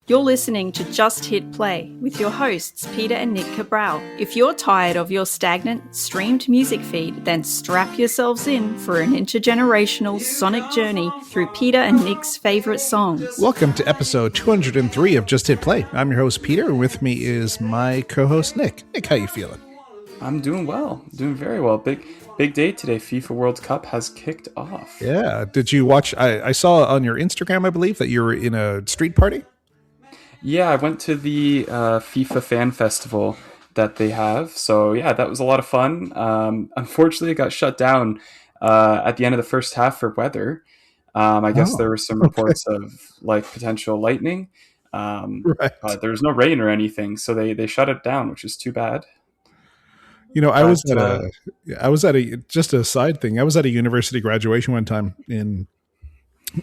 You're listening to Just Hit Play with your hosts, Peter and Nick Cabral. If you're tired of your stagnant, streamed music feed, then strap yourselves in for an intergenerational sonic journey through Peter and Nick's favorite songs. Welcome to episode 203 of Just Hit Play. I'm your host, Peter, and with me is my co-host, Nick. Nick, how you feeling? I'm doing well. Doing very well. Big day today. FIFA World Cup has kicked off. Yeah. Did you watch? I saw on your Instagram, I believe, that you were in a street party. Yeah, I went to the FIFA fan festival that they have. So yeah, that was a lot of fun. Unfortunately, it got shut down at the end of the first half for weather. I guess there were some reports of like potential lightning. Right. But there was no rain or anything, so they shut it down, which is too bad. You know, I was at a just a side thing. I was at a university graduation one time in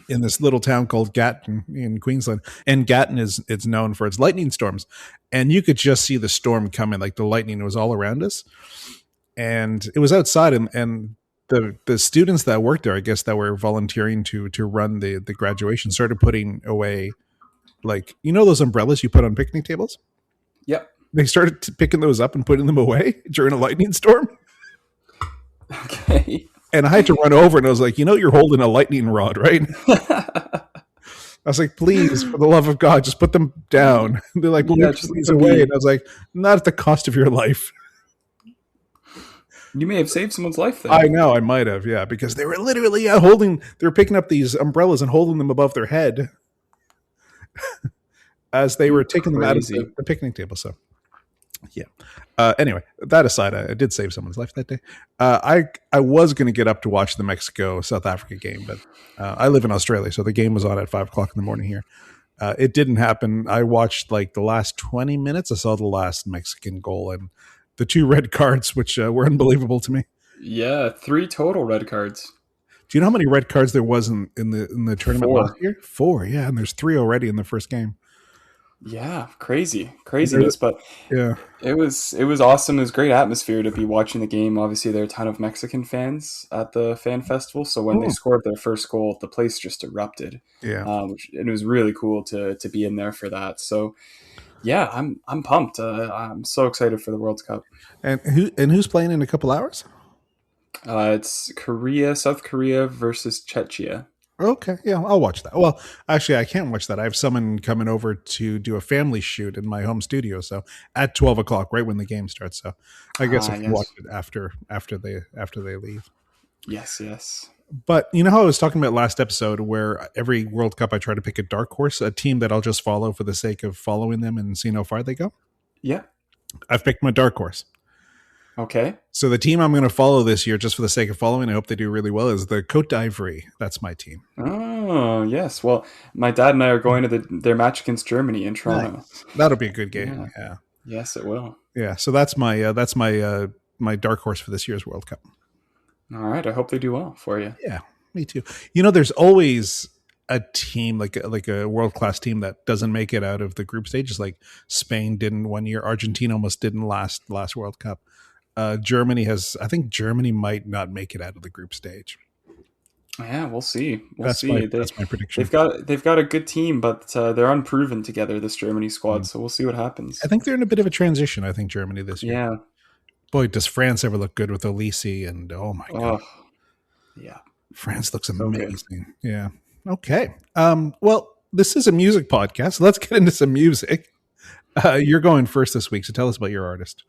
this little town called Gatton in Queensland, and Gatton it's known for its lightning storms, and you could just see the storm coming. Like the lightning was all around us, and it was outside, and the students that worked there, I guess, that were volunteering to run the graduation, started putting away, like, you know, those umbrellas you put on picnic tables. Yep. They started picking those up and putting them away during a lightning storm. Okay. And I had to run over, and I was like, you know, you're holding a lightning rod, right? I was like, please, for the love of God, just put them down. And they're like, well, yeah, just these away. And I was like, not at the cost of your life. You may have saved someone's life then. I know, I might have, yeah, because they were literally they were picking up these umbrellas and holding them above their head as they were taking them out of the picnic table. So, yeah. Anyway, that aside, I did save someone's life that day. I was going to get up to watch the Mexico-South Africa game, but I live in Australia, so the game was on at 5 o'clock in the morning here. It didn't happen. I watched like the last 20 minutes. I saw the last Mexican goal and the 2 red cards, which were unbelievable to me. Yeah, 3 total red cards. Do you know how many red cards there was in the tournament 4. last year? 4, yeah, and there's 3 already in the first game. Yeah, craziness, but yeah, it was awesome. It was great atmosphere to be watching the game. Obviously, there are a ton of Mexican fans at the fan festival, so when they scored their first goal, the place just erupted. Yeah, and it was really cool to be in there for that. So, yeah, I'm pumped. I'm so excited for the World Cup. And who's playing in a couple hours? It's South Korea versus Czechia. Okay, yeah, I'll watch that. Well, actually, I can't watch that. I have someone coming over to do a family shoot in my home studio, so at 12 o'clock, right when the game starts. So I guess I can watch it after they leave. Yes. But you know how I was talking about last episode, where every World Cup I try to pick a dark horse, a team that I'll just follow for the sake of following them and seeing how far they go? Yeah. I've picked my dark horse. Okay. So the team I'm going to follow this year, just for the sake of following, I hope they do really well, is the Côte d'Ivoire. That's my team. Oh, yes. Well, my dad and I are going to their match against Germany in Toronto. Nice. That'll be a good game. Yeah. Yes, it will. Yeah. So that's my my dark horse for this year's World Cup. All right. I hope they do well for you. Yeah, me too. You know, there's always a team like a world-class team that doesn't make it out of the group stages. Like Spain didn't one year. Argentina almost didn't last World Cup. Germany I think Germany might not make it out of the group stage. Yeah, we'll see. That's my prediction. They've got a good team, but they're unproven together, this Germany squad. So we'll see what happens. I think they're in a bit of a transition. I think Germany this year. Yeah. Boy, does France ever look good with Olise, and oh my God. Yeah. France looks amazing. Okay. Yeah. Okay. Well, this is a music podcast. Let's get into some music. You're going first this week, so tell us about your artist.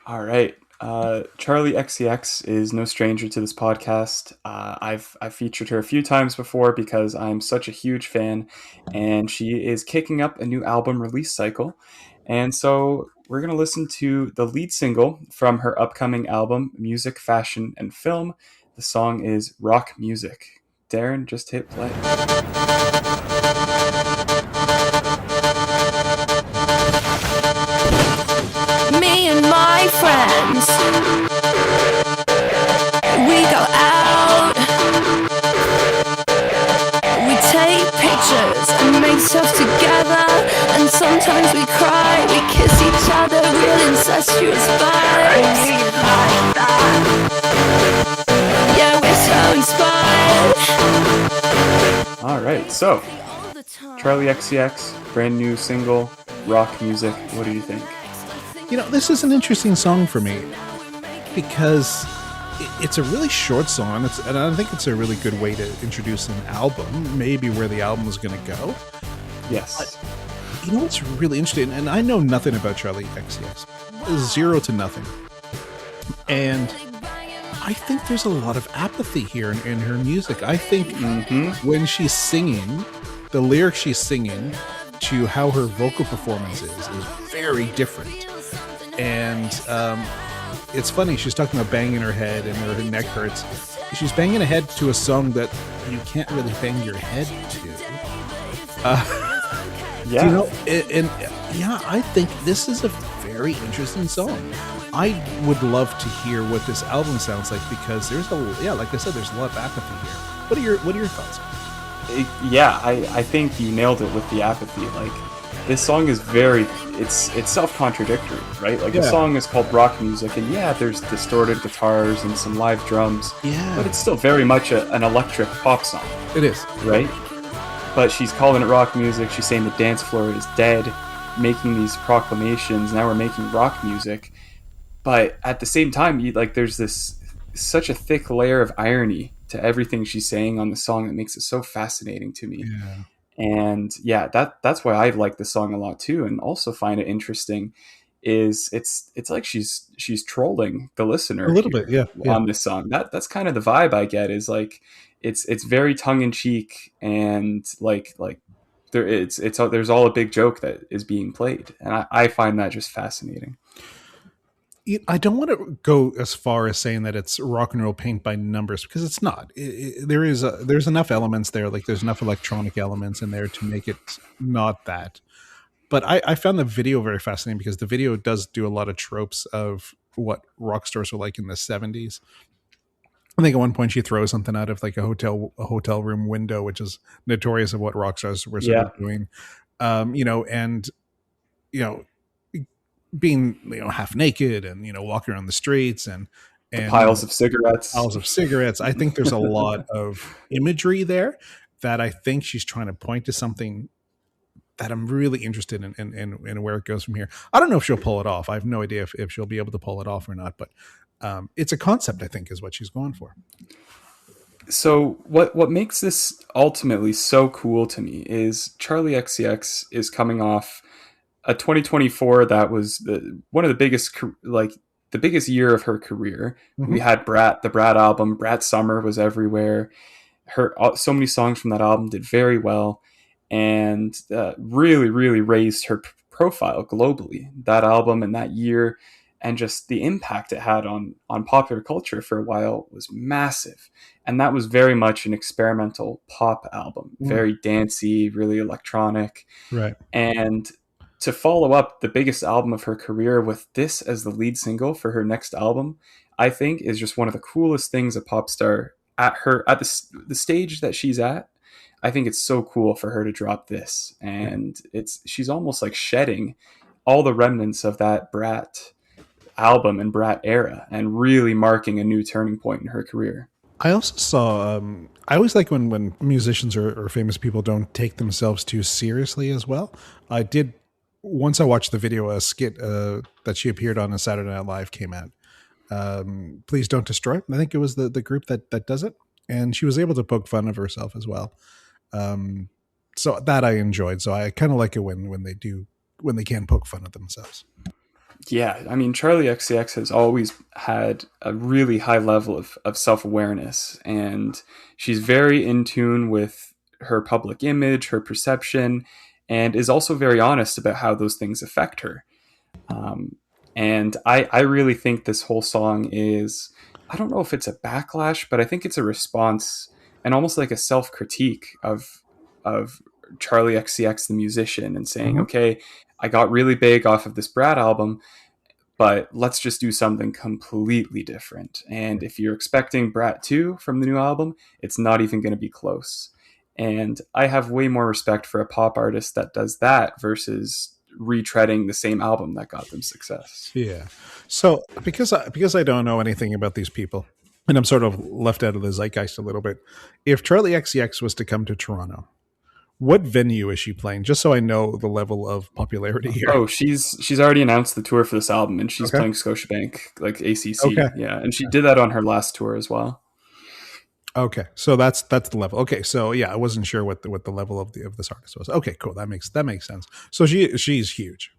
All right. Charli XCX is no stranger to this podcast. I've featured her a few times before because I'm such a huge fan, and she is kicking up a new album release cycle. And so we're going to listen to the lead single from her upcoming album, Music, Fashion, and Film. The song is Rock Music. Darren, just hit play. Me and my friends, we go out, we take pictures and make stuff together, and sometimes we cry, we kiss each other, real incestuous vibes. Yeah, we're so inspired. All right, so Charli XCX, brand new single, rock music. What do you think? This is an interesting song for me because it's a really short song, and I think it's a really good way to introduce an album, maybe where the album is going to go. Yes. What's really interesting, and I know nothing about Charli XCX, zero to nothing, and I think there's a lot of apathy here in her music. I think when she's singing, the lyrics she's singing to how her vocal performance is very different. And it's funny, she's talking about banging her head and her neck hurts. She's banging her head to a song that you can't really bang your head to. I think this is a very interesting song. I would love to hear what this album sounds like because like I said, there's a lot of apathy here. What are your thoughts? I think you nailed it with the apathy. Like, this song is it's self-contradictory, right? Like, the song is called rock music, and there's distorted guitars and some live drums, but it's still very much an electric pop song. It is, right? But she's calling it rock music. She's saying the dance floor is dead, making these proclamations. Now we're making rock music. But at the same time, there's such a thick layer of irony to everything she's saying on the song that makes it so fascinating to me. Yeah. And that's why I like the song a lot too, and also find it interesting. Is it's like she's trolling the listener a little bit, on this song. That's kind of the vibe I get. Is like it's very tongue in cheek, and there's all a big joke that is being played, and I find that just fascinating. I don't want to go as far as saying that it's rock and roll paint by numbers, because it's not. There's enough elements there, like there's enough electronic elements in there to make it not that. But I found the video very fascinating because the video does do a lot of tropes of what rock stars were like in the 70s. I think at one point she throws something out of like a hotel room window, which is notorious of what rock stars were sort of doing. Being half naked and walking around the streets and piles of cigarettes. I think there's a lot of imagery there that I think she's trying to point to something that I'm really interested in where it goes from here. I don't know if she'll pull it off. I have no idea if she'll be able to pull it off or not, but it's a concept, I think, is what she's going for. So what makes this ultimately so cool to me is Charli XCX is coming off a 2024 that was one of the biggest year of her career. Mm-hmm. We had the Brat album. Brat Summer was everywhere. So many songs from that album did very well, and really, really raised her profile globally. That album and that year, and just the impact it had on popular culture for a while was massive. And that was very much an experimental pop album, very dancey, really electronic. Right. And to follow up the biggest album of her career with this as the lead single for her next album, I think is just one of the coolest things a pop star at the stage that she's at. I think it's so cool for her to drop this, and she's almost like shedding all the remnants of that Brat album and Brat era, and really marking a new turning point in her career. I also saw, I always like when musicians or famous people don't take themselves too seriously as well. Once I watched the video, a skit that she appeared on Saturday Night Live came out. Please Don't Destroy. I think it was the group that does it. And she was able to poke fun of herself as well. So that I enjoyed. So I kind of like it when they can poke fun at themselves. Yeah, I mean, Charli XCX has always had a really high level of self-awareness, and she's very in tune with her public image, her perception, and is also very honest about how those things affect her. And I really think this whole song is, I don't know if it's a backlash, but I think it's a response and almost like a self-critique of Charli XCX, the musician, and saying, okay, I got really big off of this Brat album, but let's just do something completely different. And if you're expecting Brat 2 from the new album, it's not even going to be close. And I have way more respect for a pop artist that does that versus retreading the same album that got them success. Yeah. So because I don't know anything about these people, and I'm sort of left out of the zeitgeist a little bit, if Charli XCX was to come to Toronto, What venue is she playing? Just so I know the level of popularity here. Oh, she's already announced the tour for this album, and she's Okay. playing Scotiabank, like ACC. Okay. Yeah, and she did that on her last tour as well. Okay, so that's the level. Okay, so yeah, I wasn't sure what the level of this artist was. Okay, cool. That makes sense. So she's huge.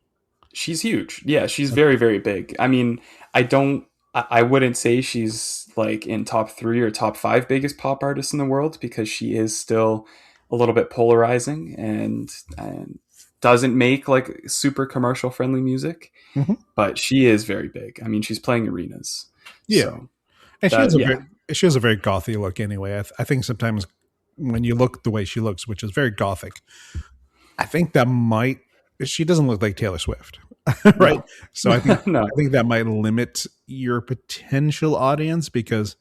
She's huge. Yeah, she's very, very big. I mean, I wouldn't say she's like in top 3 or top 5 biggest pop artists in the world, because she is still a little bit polarizing and doesn't make like super commercial friendly music, but she is very big. I mean, she's playing arenas. Yeah, so and she has a very gothy look anyway. I think sometimes when you look the way she looks, which is very gothic, I think she doesn't look like Taylor Swift, right? No. So I think I think that might limit your potential audience, because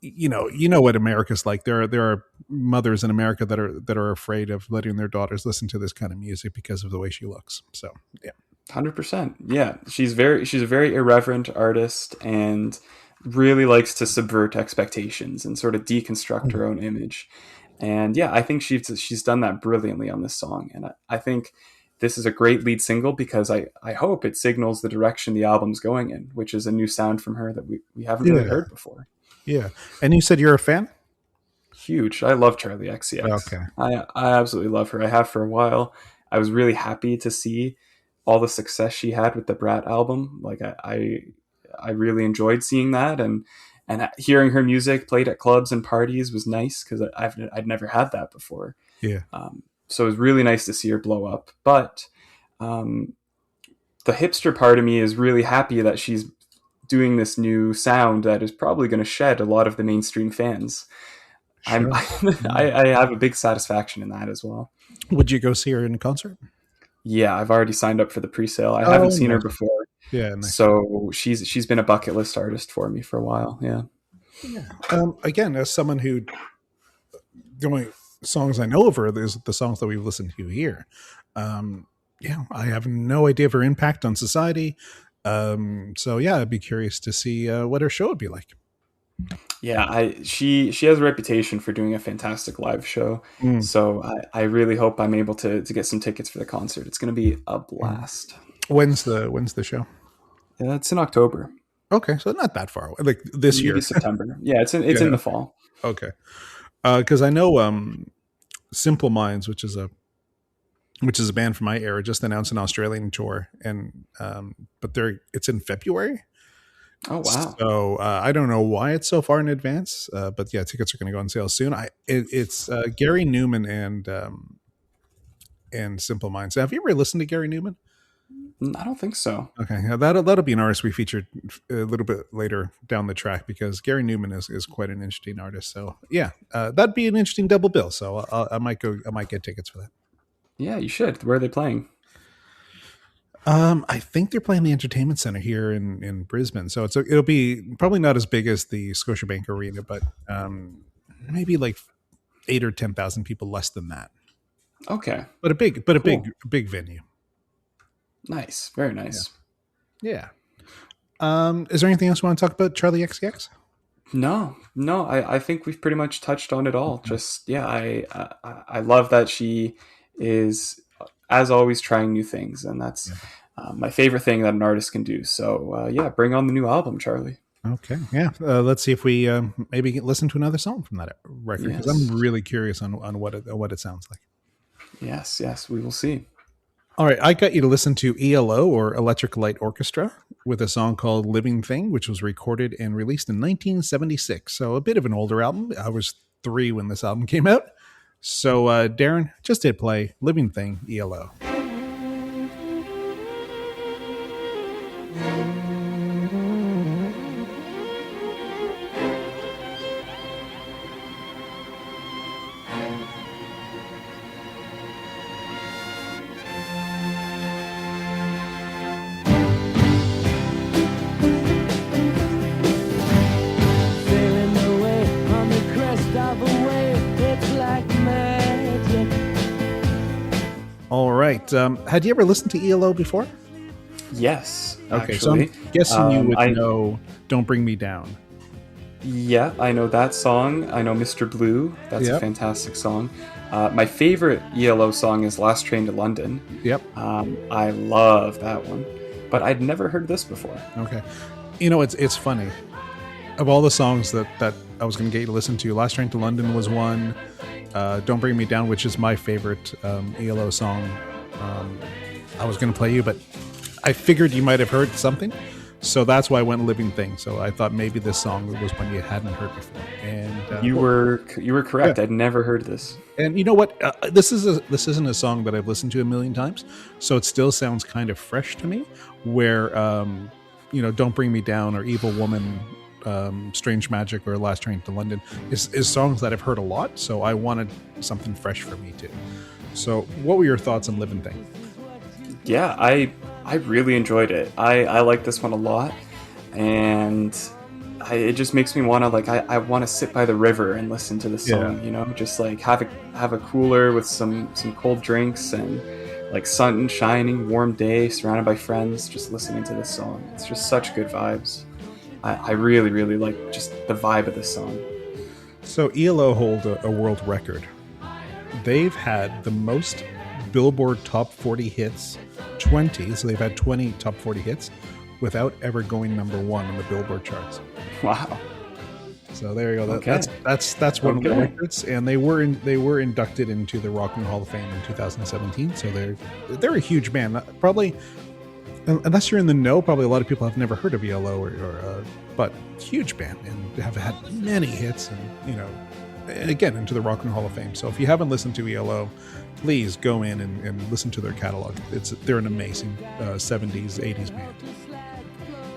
you know what America's like. There are mothers in America that are afraid of letting their daughters listen to this kind of music because of the way she looks. So yeah, 100%. Yeah, she's a very irreverent artist and really likes to subvert expectations and sort of deconstruct her own image. And yeah, I think she's done that brilliantly on this song. And I think this is a great lead single, because I hope it signals the direction the album's going in, which is a new sound from her that we haven't really heard before. Yeah. And you said you're a fan? Huge. I love Charli XCX. Okay. I absolutely love her. I have for a while. I was really happy to see all the success she had with the Brat album. Like I really enjoyed seeing that, and hearing her music played at clubs and parties was nice, because I'd never had that before. Yeah. So it was really nice to see her blow up. But the hipster part of me is really happy that she's doing this new sound that is probably going to shed a lot of the mainstream fans. Sure. I have a big satisfaction in that as well. Would you go see her in a concert? Yeah, I've already signed up for the pre-sale. I haven't seen her before. Yeah, nice. So she's been a bucket list artist for me for a while. Yeah. Again, as someone who, the only songs I know of her is the songs that we've listened to here. I have no idea of her impact on society. So yeah, I'd be curious to see what her show would be like. Yeah, she has a reputation for doing a fantastic live show. So I really hope I'm able to get some tickets for the concert. It's going to be a blast. When's the show? It's in October. Okay, so not that far away. Like this year, September. Yeah, it's in the fall. Okay, because I know Simple Minds, which is a band from my era, just announced an Australian tour, and but it's in February. Oh wow! So I don't know why it's so far in advance, but yeah, tickets are going to go on sale soon. It's Gary Newman and Simple Minds. Have you ever listened to Gary Newman? I don't think so. Okay, yeah, that'll be an artist we featured a little bit later down the track, because Gary Newman is quite an interesting artist. So yeah, that'd be an interesting double bill. So I might get tickets for that. Yeah, you should. Where are they playing? I think they're playing the Entertainment Center here in Brisbane. So it'll be probably not as big as the Scotiabank Arena, but maybe like 8,000 or 10,000 people less than that. Okay, but a big venue. Nice, very nice. Yeah. Is there anything else you want to talk about Charli XCX? No. I think we've pretty much touched on it all. Just I love that she is, as always, trying new things, and that's my favorite thing that an artist can do. So bring on the new album, Charli. Okay, yeah. Let's see if we maybe listen to another song from that record, because I'm really curious on what it sounds like. Yes, we will see. All right, I got you to listen to ELO, or Electric Light Orchestra, with a song called Living Thing, which was recorded and released in 1976. So a bit of an older album. I was 3 when this album came out. So Darren, just hit play, Living Thing, ELO. All right. Had you ever listened to ELO before? Yes. Okay, actually. so I'm guessing you would know Don't Bring Me Down. Yeah, I know that song. I know Mr. Blue. That's a Yep. fantastic song. My favorite ELO song is Last Train to London. Yep. I love that one. But I'd never heard this before. Okay. It's funny. Of all the songs that I was going to get you to listen to, Last Train to London was one. Don't Bring Me Down, which is my favorite ELO song. I was going to play you, but I figured you might have heard something. So that's why I went Living Thing. So I thought maybe this song was one you hadn't heard before. And You were correct. Yeah. I'd never heard this. And you know what? This isn't a song that I've listened to a million times, so it still sounds kind of fresh to me. Where Don't Bring Me Down or Evil Woman, Strange Magic, or Last Train to London is songs that I've heard a lot. So I wanted something fresh for me too. So what were your thoughts on Living Thing? Yeah, I really enjoyed it. I like this one a lot, and it just makes me want to I want to sit by the river and listen to this song. Yeah. Just like have a cooler with some cold drinks and like sun shining, warm day, surrounded by friends, just listening to this song. It's just such good vibes. I really really like just the vibe of this song. So ELO hold a world record. They've had the most Billboard Top 40 hits, 20. So they've had 20 Top 40 hits without ever going number one on the Billboard charts. Wow. So there you go. Okay. That's one of the Okay. records, and they were inducted into the Rock and Roll Hall of Fame in 2017. So they're a huge band. Probably, unless you're in the know, probably a lot of people have never heard of ELO but huge band and have had many hits, and again into the Rock and Roll Hall of Fame. So if you haven't listened to ELO, please go in and listen to their catalog. They're an amazing 70s, 80s band.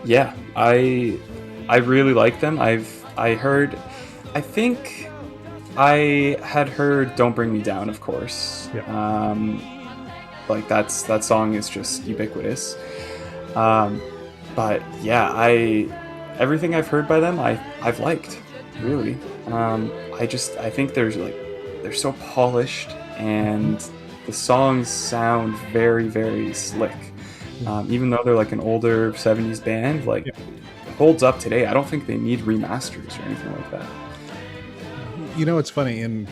Yeah, I really like them. I think I had heard "Don't Bring Me Down," of course. Yeah. That song is just ubiquitous. But yeah, everything I've heard by them, I've liked, really. I think they're so polished, and the songs sound very very slick. Even though they're like an older 70s band, it holds up today. I don't think they need remasters or anything like that. It's funny, and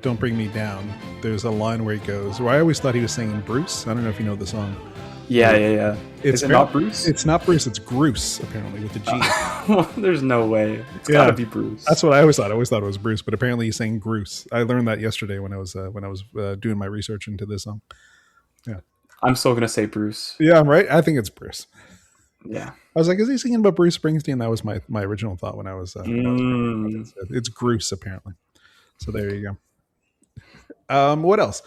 Don't Bring Me Down, there's a line where he goes, I always thought he was singing Bruce. I don't know if you know the song. Yeah. Is it not Bruce? It's not Bruce, it's Gruce, apparently, with the G. There's no way. It's gotta be Bruce. That's what I always thought. I always thought it was Bruce, but apparently he's saying Gruce. I learned that yesterday when I was doing my research into this song. Yeah. I'm still gonna say Bruce. Yeah, right? I think it's Bruce. Yeah. I was like, is he singing about Bruce Springsteen? That was my original thought when I was it's Gruce, apparently. So there you go. What else?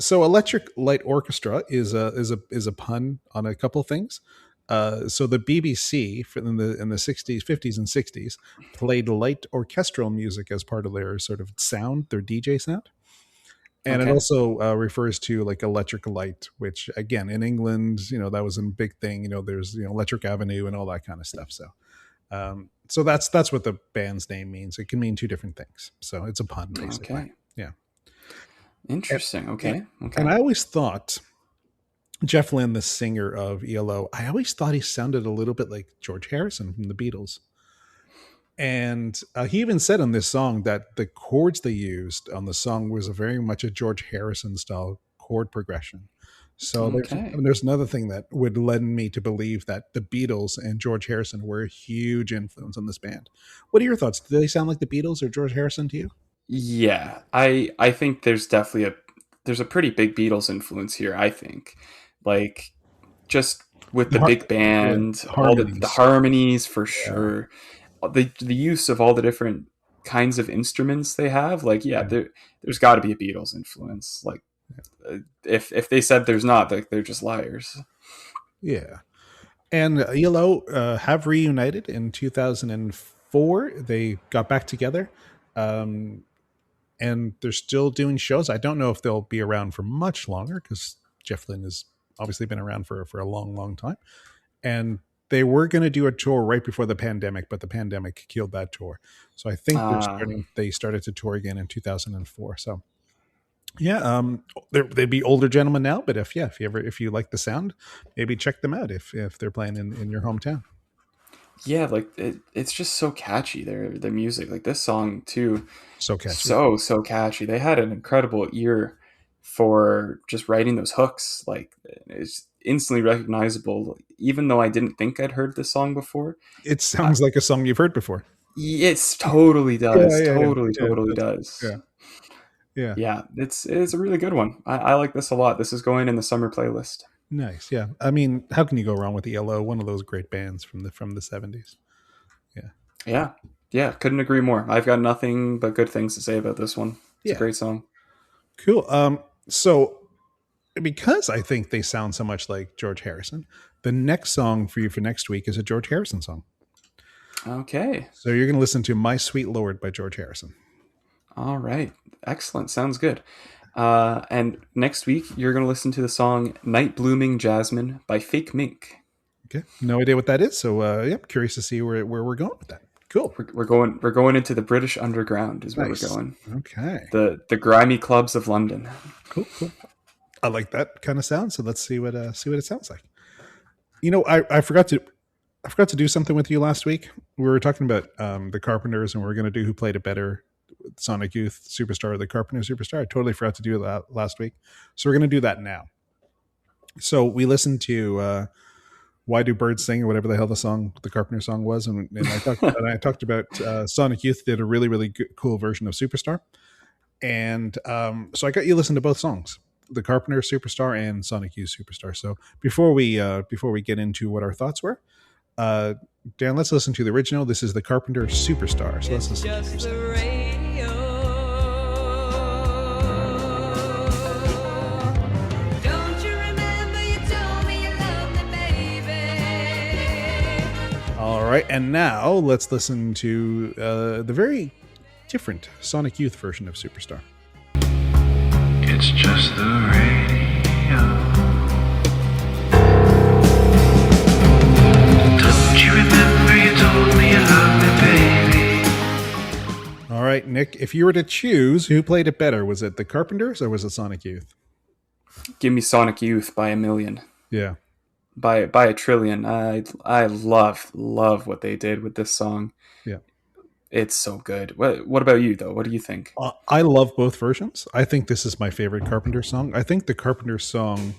So Electric Light Orchestra is a pun on a couple things. So the BBC in the 60s, 50s, and 60s played light orchestral music as part of their sort of sound, their DJ sound. And it also refers to like electric light, which again in England, that was a big thing. There's Electric Avenue and all that kind of stuff. So that's what the band's name means. It can mean two different things. So it's a pun, basically. Okay. Yeah. Interesting. Okay. And I always thought Jeff Lynne, the singer of ELO, I always thought he sounded a little bit like George Harrison from the Beatles. And he even said on this song that the chords they used on the song was very much a George Harrison style chord progression. So there's another thing that would lend me to believe that the Beatles and George Harrison were a huge influence on this band. What are your thoughts? Do they sound like the Beatles or George Harrison to you? Yeah, I think there's definitely there's a pretty big Beatles influence here. I think, just with the big band, all the harmonies for sure. The use of all the different kinds of instruments they have, there's got to be a Beatles influence. If they said there's not, they're just liars. Yeah. And ELO have reunited in 2004. They got back together, and they're still doing shows. I don't know if they'll be around for much longer because Jeff Lynne has obviously been around for a long, long time. And they were going to do a tour right before the pandemic, but the pandemic killed that tour. So I think they started to tour again in 2004. So yeah, they'd be older gentlemen now, but if you like the sound, maybe check them out if they're playing in your hometown. Yeah, like it's just so catchy. Their music, like this song too, So catchy. so catchy. They had an incredible ear for just writing those hooks. Like it's instantly recognizable, even though I didn't think I'd heard this song before. It sounds like a song you've heard before. It totally Yeah, does. yeah, yeah. Totally does. Yeah, yeah. Yeah, it's a really good one. I like this a lot. This is going in the summer playlist. Nice. Yeah. I mean, how can you go wrong with ELO? One of those great bands from the 70s. Yeah. Yeah, couldn't agree more. I've got nothing but good things to say about this one. It's a Yeah. great song. Cool. So because I think they sound so much like George Harrison, the next song for you for next week is a George Harrison song. Okay. So you're going to listen to My Sweet Lord by George Harrison. All right. Excellent. Sounds good. And next week, you're going to listen to the song Night Blooming Jasmine by Fake Mink. Okay. No idea what that is. So, yeah, curious to see where we're going with that. Cool. We're going into the British underground is where Nice. we're going. Okay. The grimy clubs of London. Cool. I like that kind of sound. So let's see what it sounds like. You know, I forgot to do something with you last week. We were talking about the Carpenters, and we are going to do Who Played It Better, Sonic Youth Superstar, or the Carpenter Superstar. I totally forgot to do that last week. So we're going to do that now. So we listened to Why Do Birds Sing, or whatever the hell the Carpenter song was. And I talked about Sonic Youth did a really, really cool version of Superstar. And so I got you to listen to both songs, the Carpenter Superstar and Sonic Youth Superstar. So before we get into what our thoughts were, Dan, let's listen to the original. This is the Carpenter Superstar. So let's listen to the radio. Don't you remember you told me you loved me, baby? All right, and now let's listen to the very different Sonic Youth version of Superstar. It's just the radio. Don't you remember you told me you loved me, baby? All right, Nick, if you were to choose, who played it better? Was it the Carpenters or was it Sonic Youth? Give me Sonic Youth by a million. Yeah. By a trillion. I love what they did with this song. Yeah. It's so good. What about you, though? What do you think? I love both versions. I think this is my favorite Carpenter song. I think the Carpenter song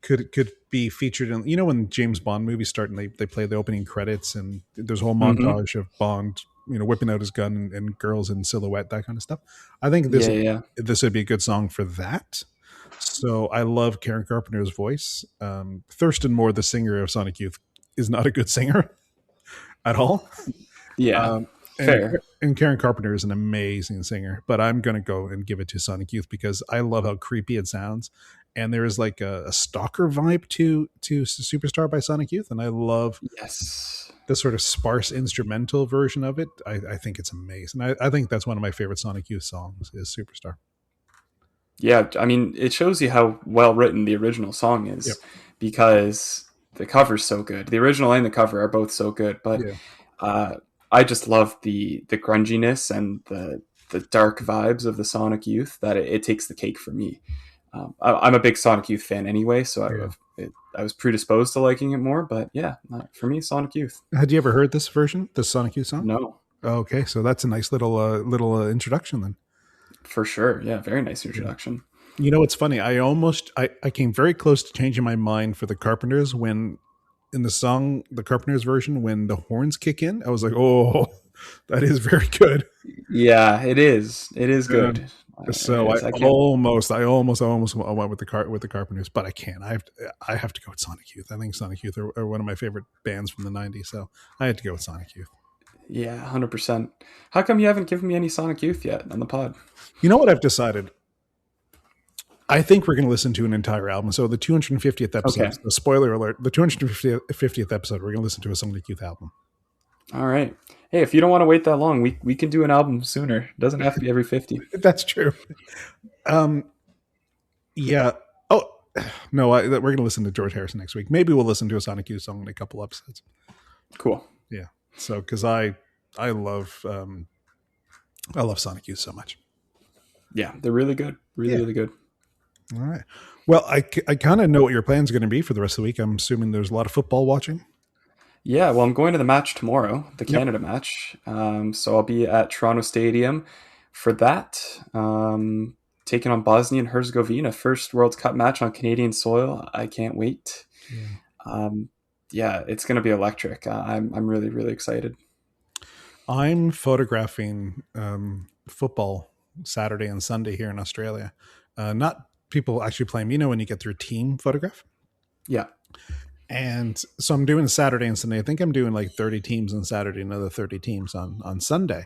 could be featured in, you know, when James Bond movies start and they play the opening credits and there's a whole montage of Bond, you know, whipping out his gun and girls in silhouette, that kind of stuff. I think this would be a good song for that. So I love Karen Carpenter's voice. Thurston Moore, the singer of Sonic Youth, is not a good singer at all. Yeah, fair. And Karen Carpenter is an amazing singer, but I'm going to go and give it to Sonic Youth because I love how creepy it sounds. And there is like a stalker vibe to Superstar by Sonic Youth. And I love the sort of sparse instrumental version of it. I think it's amazing. I think that's one of my favorite Sonic Youth songs is Superstar. Yeah, I mean, it shows you how well written the original song is because the cover's so good. The original and the cover are both so good, but I just love the grunginess and the dark vibes of the Sonic Youth that it takes the cake for me. I'm a big Sonic Youth fan anyway, so I was predisposed to liking it more, but yeah, for me, Sonic Youth. Had you ever heard this version, the Sonic Youth song? No. Okay, so that's a nice little introduction then. For sure. Yeah, very nice introduction. You know, it's funny. I came very close to changing my mind for the Carpenters when in the song, the Carpenters version, when the horns kick in, I was like, oh, that is very good. Yeah, it is. It is good. So I almost went with the Carpenters, but I can't. I have to go with Sonic Youth. I think Sonic Youth are one of my favorite bands from the 90s, so I had to go with Sonic Youth. Yeah, 100%. How come you haven't given me any Sonic Youth yet on the pod? You know what I've decided? I think we're going to listen to an entire album. So the 250th episode, the spoiler alert, the 250th episode, we're going to listen to a Sonic Youth album. All right. Hey, if you don't want to wait that long, we can do an album sooner. It doesn't have to be every 50. That's true. Yeah. Oh, no, we're going to listen to George Harrison next week. Maybe we'll listen to a Sonic Youth song in a couple episodes. Cool. Yeah. So, because I love Sonic Youth so much. Yeah, they're really good. Really good. All right. Well, I kind of know what your plans are going to be for the rest of the week. I'm assuming there's a lot of football watching. Yeah, well, I'm going to the match tomorrow, the Canada match. So I'll be at Toronto Stadium for that. Taking on Bosnia and Herzegovina, first World Cup match on Canadian soil. I can't wait. Um, yeah, it's going to be electric. I'm really, really excited. I'm photographing football Saturday and Sunday here in Australia. Not people actually playing. You know, when you get through team photograph. Yeah. And so I'm doing Saturday and Sunday. I think I'm doing like 30 teams on Saturday, another 30 teams on Sunday.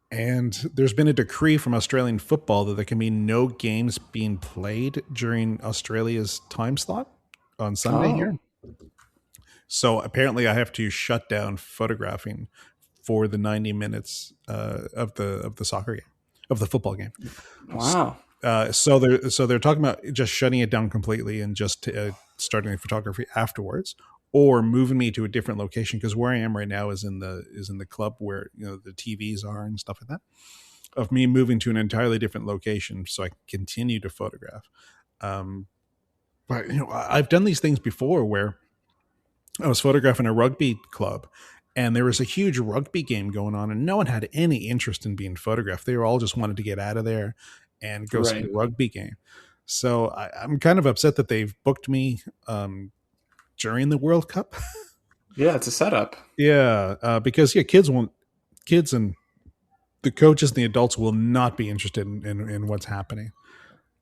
And there's been a decree from Australian football that there can be no games being played during Australia's time slot on Sunday here. So apparently I have to shut down photographing for the 90 minutes of the soccer game, of the football game. Wow. So they're talking about just shutting it down completely and just starting the photography afterwards, or moving me to a different location, because where I am right now is in the club where the TVs are and stuff like that. Of me moving to an entirely different location so I can continue to photograph. But I've done these things before where I was photographing a rugby club, and there was a huge rugby game going on, and no one had any interest in being photographed. They were all just wanted to get out of there and go see the rugby game. So I'm kind of upset that they've booked me during the World Cup. Yeah, it's a setup. Yeah, because kids and the coaches and the adults will not be interested in what's happening.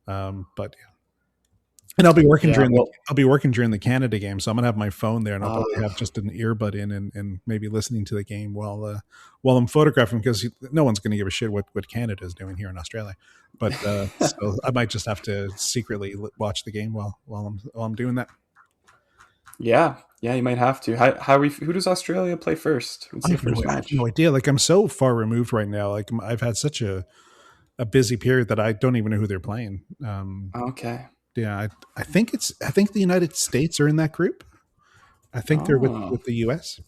But yeah. And I'll be working during the Canada game, so I'm gonna have my phone there, and I'll probably have just an earbud in and maybe listening to the game while I'm photographing, because no one's gonna give a shit what Canada is doing here in Australia. But so I might just have to secretly watch the game while I'm doing that. Yeah, you might have to. Who does Australia play first? I have no idea. Like, I'm so far removed right now. Like, I've had such a busy period that I don't even know who they're playing. Okay. Yeah, I think the United States are in that group. I think they're with the US.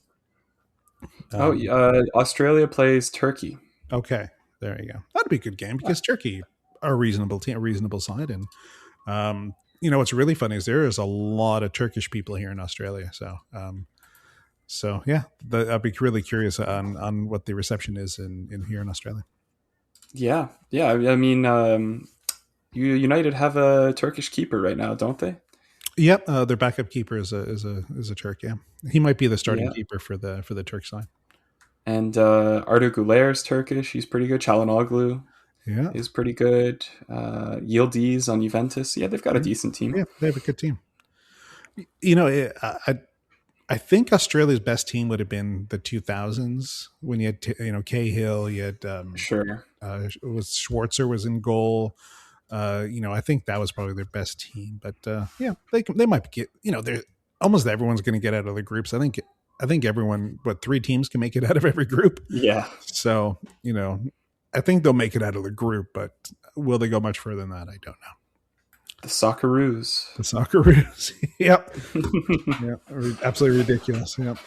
Australia plays Turkey. Okay, there you go. That'd be a good game, because Turkey are a reasonable team, a reasonable side, and what's really funny is there is a lot of Turkish people here in Australia. So yeah, I'd be really curious on what the reception is in here in Australia. Yeah. I mean, United have a Turkish keeper right now, don't they? Yep, their backup keeper is a Turk. Yeah, he might be the starting keeper for the Turk side. And Arda Güler is Turkish. He's pretty good. Çalhanoğlu is pretty good. Yildiz on Juventus. Yeah, they've got a decent team. Yeah, they have a good team. I think Australia's best team would have been the 2000s, when you had Cahill, you had Schwarzer was in goal. I think that was probably their best team, but they might get, almost everyone's going to get out of the groups. I think everyone, three teams can make it out of every group. Yeah. So, I think they'll make it out of the group, but will they go much further than that? I don't know. The Socceroos. Yep. Yeah, absolutely ridiculous. Yep.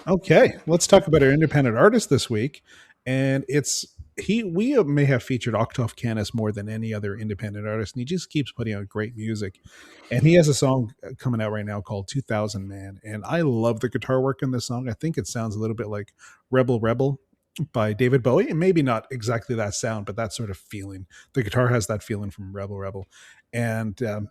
Okay, let's talk about our independent artist this week, and we may have featured Oktaf Kanis more than any other independent artist, and he just keeps putting out great music. And he has a song coming out right now called 2000 Man, and I love the guitar work in this song. I think it sounds a little bit like Rebel Rebel by David Bowie, and maybe not exactly that sound, but that sort of feeling. The guitar has that feeling from Rebel Rebel. And I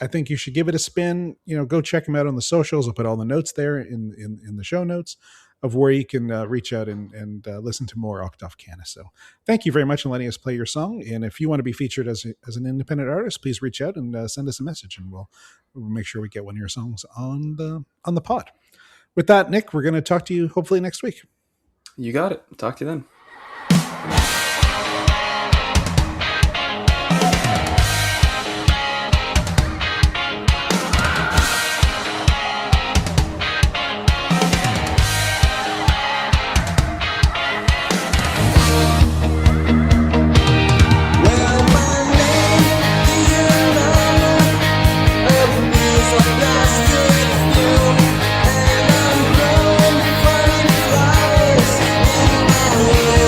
think you should give it a spin. Go check him out on the socials. I'll put all the notes there in the show notes of where you can reach out and listen to more Oktaf Kanis. So thank you very much for letting us play your song. And if you want to be featured as an independent artist, please reach out and send us a message, and we'll make sure we get one of your songs on the pod. With that, Nick, we're going to talk to you hopefully next week. You got it. Talk to you then. Yeah.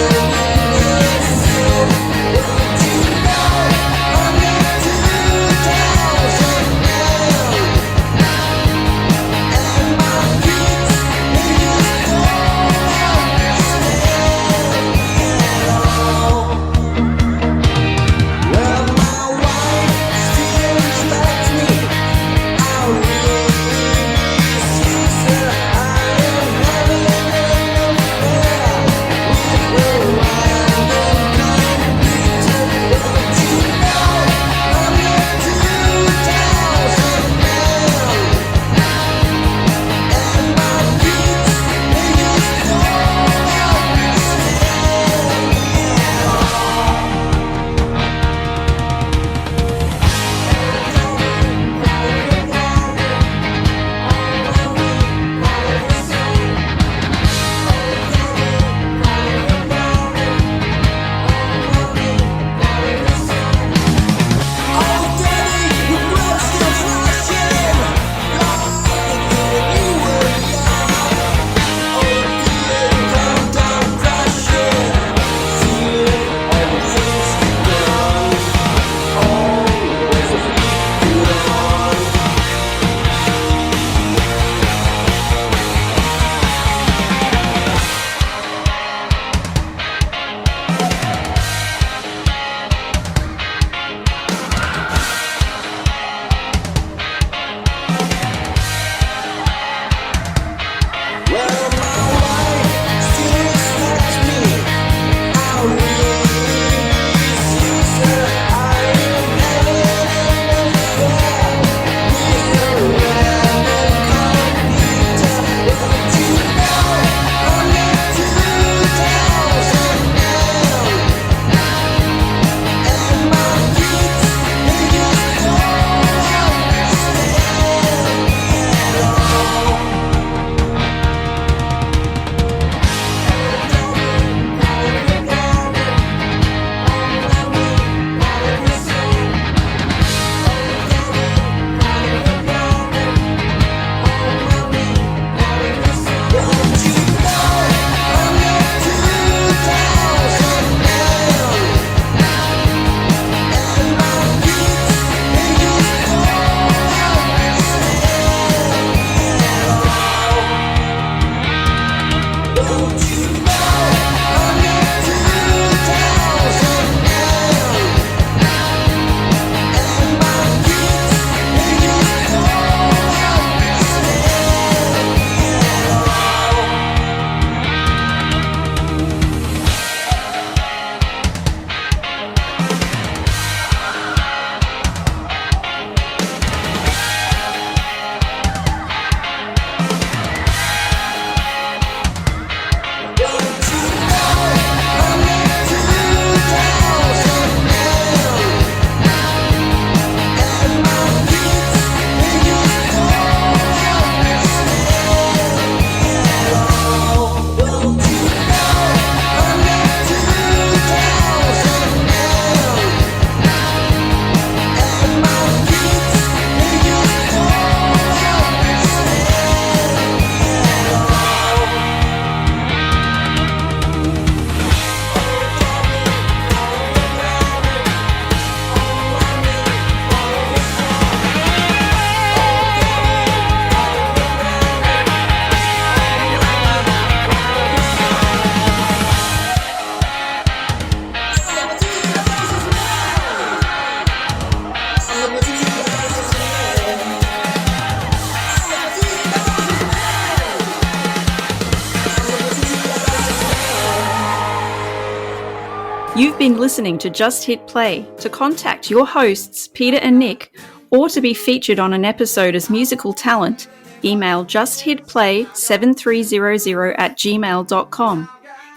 You've been listening to Just Hit Play. To contact your hosts, Peter and Nick, or to be featured on an episode as musical talent, email justhitplay7300@gmail.com.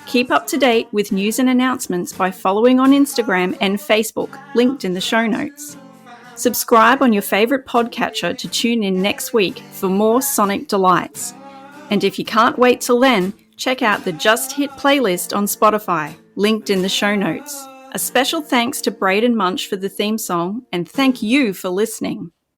Keep up to date with news and announcements by following on Instagram and Facebook, linked in the show notes. Subscribe on your favourite podcatcher to tune in next week for more sonic delights. And if you can't wait till then, check out the Just Hit playlist on Spotify, linked in the show notes. A special thanks to Braden Munch for the theme song, and thank you for listening.